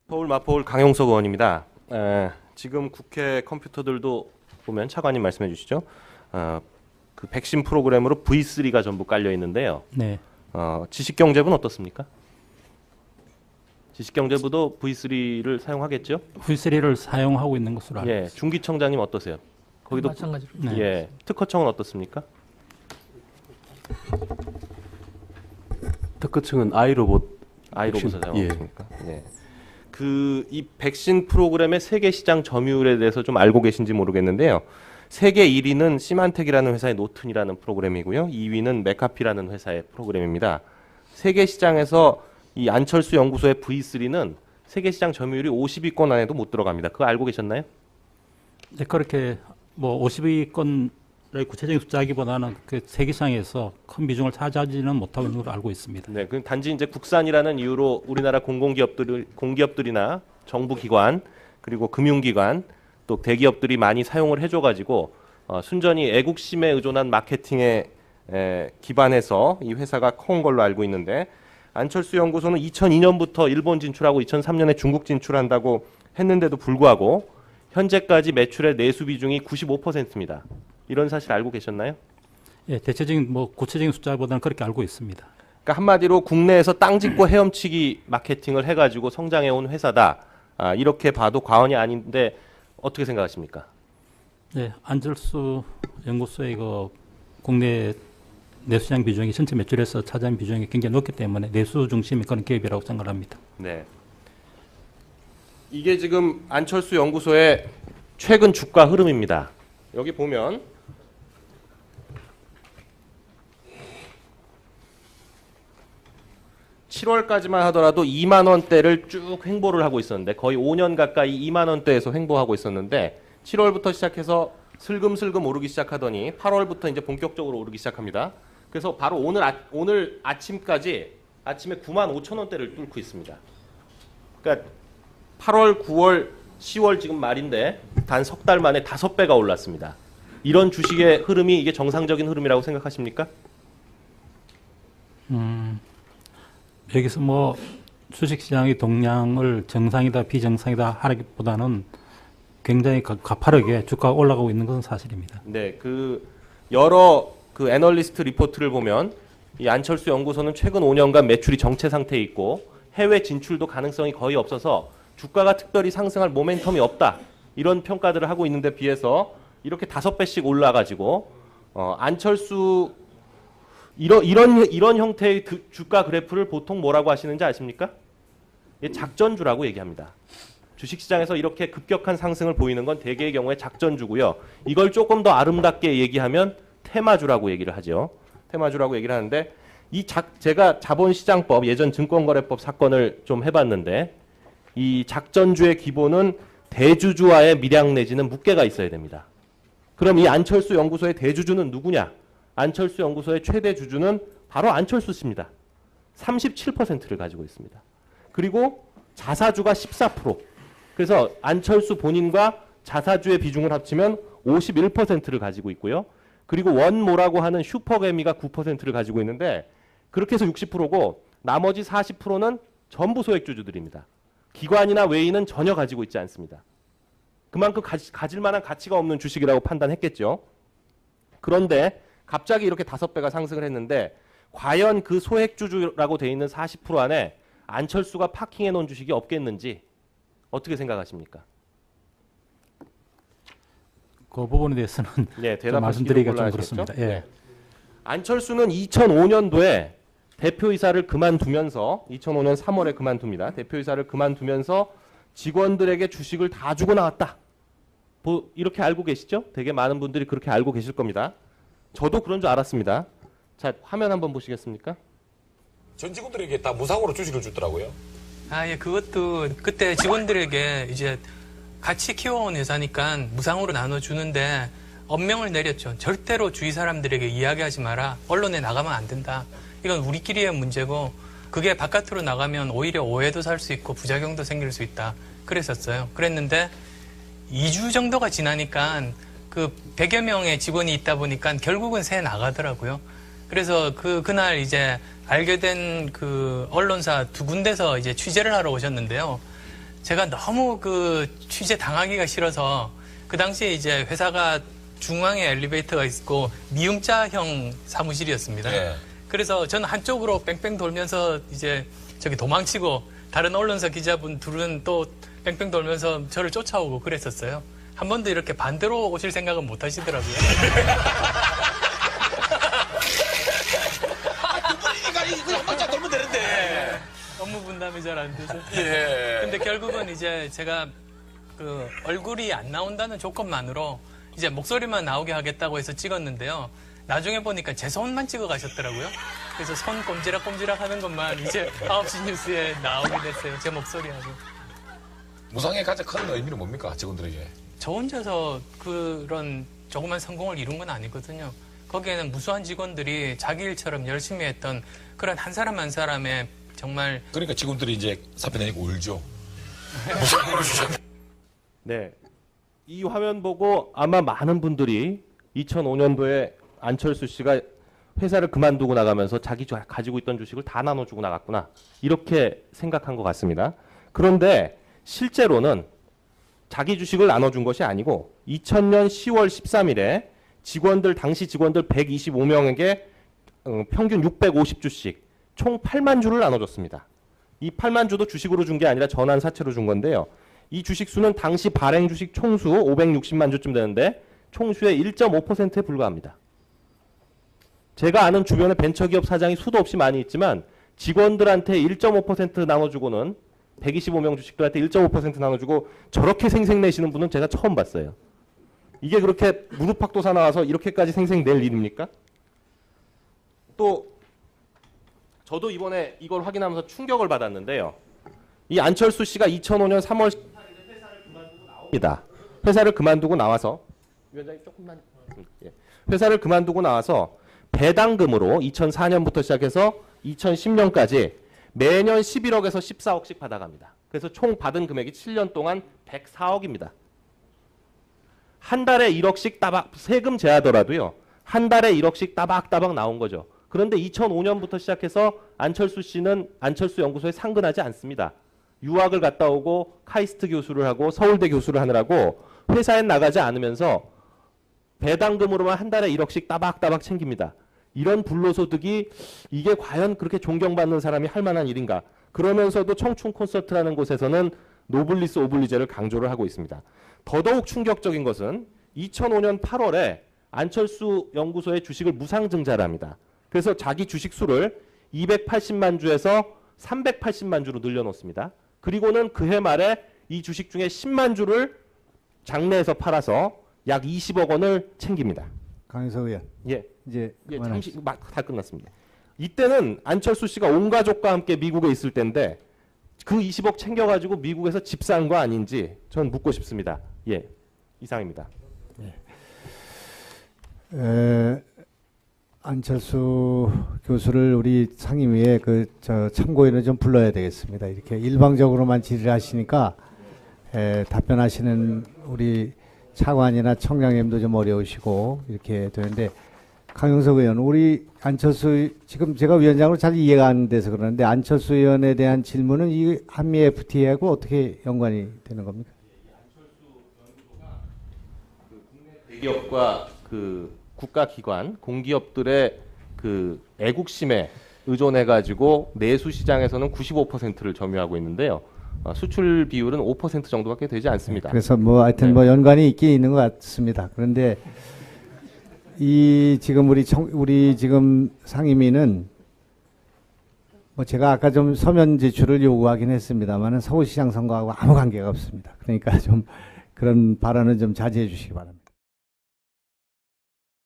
서울 마포울 강용석 의원입니다. 지금 국회 컴퓨터들도 보면 차관님 말씀해 주시죠. 그 백신 프로그램으로 V3가 전부 깔려 있는데요. 네. 지식경제부는 어떻습니까? 지식경제부도 V3를 사용하겠죠? V3를 사용하고 있는 것으로 알고 예, 있습니다. 중기청장님 어떠세요? 거기도 마찬가지로. 네. 예, 특허청은 어떻습니까? 특허청은 아이로봇 아이로봇을 백신, 사용하십니까? 예. 그 이 백신 프로그램의 세계 시장 점유율에 대해서 좀 알고 계신지 모르겠는데요. 세계 1위는 시만텍이라는 회사의 노튼이라는 프로그램이고요. 2위는 메카피라는 회사의 프로그램입니다. 세계 시장에서 이 안철수 연구소의 V3는 세계 시장 점유율이 50위권 안에도 못 들어갑니다. 그거 알고 계셨나요? 네, 그렇게 뭐 50위권의 구체적인 숫자기보다는 그 세계시장에서 큰 비중을 차지하지는 못하고 있는 걸로 알고 있습니다. 네, 그 단지 이제 국산이라는 이유로 우리나라 공기업들이나 정부기관 그리고 금융기관 또 대기업들이 많이 사용을 해줘가지고 순전히 애국심에 의존한 마케팅에 기반해서 이 회사가 커온 걸로 알고 있는데 안철수 연구소는 2002년부터 일본 진출하고 2003년에 중국 진출한다고 했는데도 불구하고 현재까지 매출의 내수 비중이 95%입니다. 이런 사실 알고 계셨나요? 예, 대체적인 뭐 구체적인 숫자보다는 그렇게 알고 있습니다. 그러니까 한마디로 국내에서 땅 짓고 헤엄치기 마케팅을 해가지고 성장해온 회사다. 이렇게 봐도 과언이 아닌데 어떻게 생각하십니까? 네, 안철수 연구소의 그 국내 내수시장 비중이 전체 매출에서 차지하는 비중이 굉장히 높기 때문에 내수 중심의 그런 기업이라고 생각합니다. 네. 이게 지금 안철수 연구소의 최근 주가 흐름입니다. 여기 보면 (7월까지만) 하더라도 2만 원대를 쭉 횡보를 하고 있었는데 거의 5년 가까이 2만 원대에서 횡보하고 있었는데 7월부터 시작해서 슬금슬금 오르기 시작하더니 8월부터 이제 본격적으로 오르기 시작합니다. 그래서 바로 오늘 아침까지 아침에 9만 5천 원대를 뚫고 있습니다. 그러니까 8월, 9월, 10월 지금 말인데 단 석 달 만에 5배가 올랐습니다. 이런 주식의 흐름이 이게 정상적인 흐름이라고 생각하십니까? 여기서 뭐 주식시장의 동향을 정상이다 비정상이다 하기보다는 굉장히 가파르게 주가가 올라가고 있는 것은 사실입니다. 네, 그 여러 그 애널리스트 리포트를 보면 이 안철수 연구소는 최근 5년간 매출이 정체 상태에 있고 해외 진출도 가능성이 거의 없어서 주가가 특별히 상승할 모멘텀이 없다. 이런 평가들을 하고 있는데 비해서 이렇게 5배씩 올라가지고 안철수 이런 형태의 주가 그래프를 보통 뭐라고 하시는지 아십니까? 작전주라고 얘기합니다. 주식시장에서 이렇게 급격한 상승을 보이는 건 대개의 경우에 작전주고요. 이걸 조금 더 아름답게 얘기하면 테마주라고 얘기를 하죠. 테마주라고 얘기를 하는데 제가 자본시장법 예전 증권거래법 사건을 좀 해봤는데 이 작전주의 기본은 대주주와의 밀양 내지는 묵계가 있어야 됩니다. 그럼 이 안철수 연구소의 대주주는 누구냐? 안철수 연구소의 최대 주주는 바로 안철수 씨입니다. 37%를 가지고 있습니다. 그리고 자사주가 14%. 그래서 안철수 본인과 자사주의 비중을 합치면 51%를 가지고 있고요. 그리고 원모라고 하는 슈퍼개미가 9%를 가지고 있는데 그렇게 해서 60%고 나머지 40%는 전부 소액주주들입니다. 기관이나 외인은 전혀 가지고 있지 않습니다. 그만큼 가질 만한 가치가 없는 주식이라고 판단했겠죠. 그런데 갑자기 이렇게 5배가 상승을 했는데 과연 그 소액주주라고 돼 있는 40% 안에 안철수가 파킹해 놓은 주식이 없겠는지 어떻게 생각하십니까? 그 부분에 대해서는 네, 좀 말씀드리기가 좀 곤란하시겠죠? 그렇습니다. 예. 네. 안철수는 2005년도에 대표이사를 그만두면서 2005년 3월에 그만둡니다. 대표이사를 그만두면서 직원들에게 주식을 다 주고 나왔다. 이렇게 알고 계시죠? 되게 많은 분들이 그렇게 알고 계실 겁니다. 저도 그런 줄 알았습니다. 자, 화면 한번 보시겠습니까? 전 직원들에게 다 무상으로 주식을 주더라고요. 예, 그것도 그때 직원들에게 이제 같이 키워온 회사니까 무상으로 나눠주는데 엄명을 내렸죠. 절대로 주위 사람들에게 이야기하지 마라. 언론에 나가면 안 된다. 이건 우리끼리의 문제고 그게 바깥으로 나가면 오히려 오해도 살 수 있고 부작용도 생길 수 있다. 그랬었어요. 그랬는데 2주 정도가 지나니까 그 100여 명의 직원이 있다 보니까 결국은 새 나가더라고요. 그래서 그날 이제 알게 된 그 언론사 2군데서 이제 취재를 하러 오셨는데요. 제가 너무 그 취재 당하기가 싫어서 그 당시에 이제 회사가 중앙에 엘리베이터가 있고 미음자형 사무실이었습니다. 네. 그래서 저는 한쪽으로 뺑뺑 돌면서 이제 저기 도망치고 다른 언론사 기자분 둘은 또 뺑뺑 돌면서 저를 쫓아오고 그랬었어요. 한 번도 이렇게 반대로 오실 생각은 못 하시더라고요. 이거 한 번씩 돌면 되는데. 업무 분담이 잘 안 돼서. 예. 근데 결국은 이제 제가 그 얼굴이 안 나온다는 조건만으로 이제 목소리만 나오게 하겠다고 해서 찍었는데요. 나중에 보니까 제 손만 찍어 가셨더라고요. 그래서 손 꼼지락꼼지락 하는 것만 이제 9시 뉴스에 나오게 됐어요. 제 목소리하고. 무상의 가장 큰 의미는 뭡니까, 직원들에게? 저 혼자서 그런 조그만 성공을 이룬 건 아니거든요. 거기에는 무수한 직원들이 자기 일처럼 열심히 했던 그런 한 사람 한 사람의 정말 그러니까 직원들이 이제 사표 내니까 울죠. 네. 이 화면 보고 아마 많은 분들이 2005년도에 안철수 씨가 회사를 그만두고 나가면서 자기 가지고 있던 주식을 다 나눠주고 나갔구나. 이렇게 생각한 것 같습니다. 그런데 실제로는 자기 주식을 나눠준 것이 아니고 2000년 10월 13일에 당시 직원들 125명에게 평균 650주씩 총 8만 주를 나눠줬습니다. 이 8만 주도 주식으로 준 게 아니라 전환 사채로 준 건데요. 이 주식 수는 당시 발행 주식 총수 560만 주쯤 되는데 총수의 1.5%에 불과합니다. 제가 아는 주변에 벤처기업 사장이 수도 없이 많이 있지만 직원들한테 1.5% 나눠주고는 125명 주식들한테 1.5% 나눠주고 저렇게 생색내시는 분은 제가 처음 봤어요. 이게 그렇게 무릎팍도사 나와서 이렇게까지 생색낼 일입니까? 또 저도 이번에 이걸 확인하면서 충격을 받았는데요. 이 안철수 씨가 2005년 3월 14일에 회사를 그만두고 나옵니다. 회사를 그만두고 나와서 위원장님 조금만 회사를 그만두고 나와서 배당금으로 2004년부터 시작해서 2010년까지 매년 11억에서 14억씩 받아갑니다. 그래서 총 받은 금액이 7년 동안 104억입니다. 한 달에 1억씩 따박 세금 제하더라도요. 한 달에 1억씩 따박따박 나온 거죠. 그런데 2005년부터 시작해서 안철수 씨는 안철수 연구소에 상근하지 않습니다. 유학을 갔다 오고 카이스트 교수를 하고 서울대 교수를 하느라고 회사에 나가지 않으면서 배당금으로만 한 달에 1억씩 따박따박 챙깁니다. 이런 불로소득이 이게 과연 그렇게 존경받는 사람이 할 만한 일인가. 그러면서도 청춘 콘서트라는 곳에서는 노블리스 오블리제를 강조를 하고 있습니다. 더더욱 충격적인 것은 2005년 8월에 안철수 연구소의 주식을 무상증자를 합니다. 그래서 자기 주식 수를 280만 주에서 380만 주로 늘려놓습니다. 그리고는 그해 말에 이 주식 중에 10만 주를 장내에서 팔아서 약 20억 원을 챙깁니다. 강효석 의원. 예. 이제 잠시 다 끝났습니다. 이때는 안철수 씨가 온 가족과 함께 미국에 있을 때인데 그 20억 챙겨가지고 미국에서 집 산 거 아닌지 전 묻고 싶습니다. 예, 이상입니다. 안철수 교수를 우리 상임위에 참고인을 좀 불러야 되겠습니다. 이렇게 일방적으로만 질의하시니까 답변하시는 우리 차관이나 청장님도 좀 어려우시고 이렇게 되는데 강용석 의원, 우리 안철수 지금 제가 위원장으로 잘 이해가 안 돼서 그러는데 안철수 의원에 대한 질문은 이 한미 FTA하고 어떻게 연관이 되는 겁니까? 대기업과 그 국가기관, 공기업들의 그 애국심에 의존해가지고 내수 시장에서는 95%를 점유하고 있는데요. 수출 비율은 5% 정도밖에 되지 않습니다. 그래서 뭐 하여튼 뭐 연관이 있긴 있는 것 같습니다. 그런데 이 지금 우리 지금 상임위는 뭐 제가 아까 좀 서면 제출을 요구하긴 했습니다만은 서울시장 선거하고 아무 관계가 없습니다. 그러니까 좀 그런 발언은 좀 자제해 주시기 바랍니다.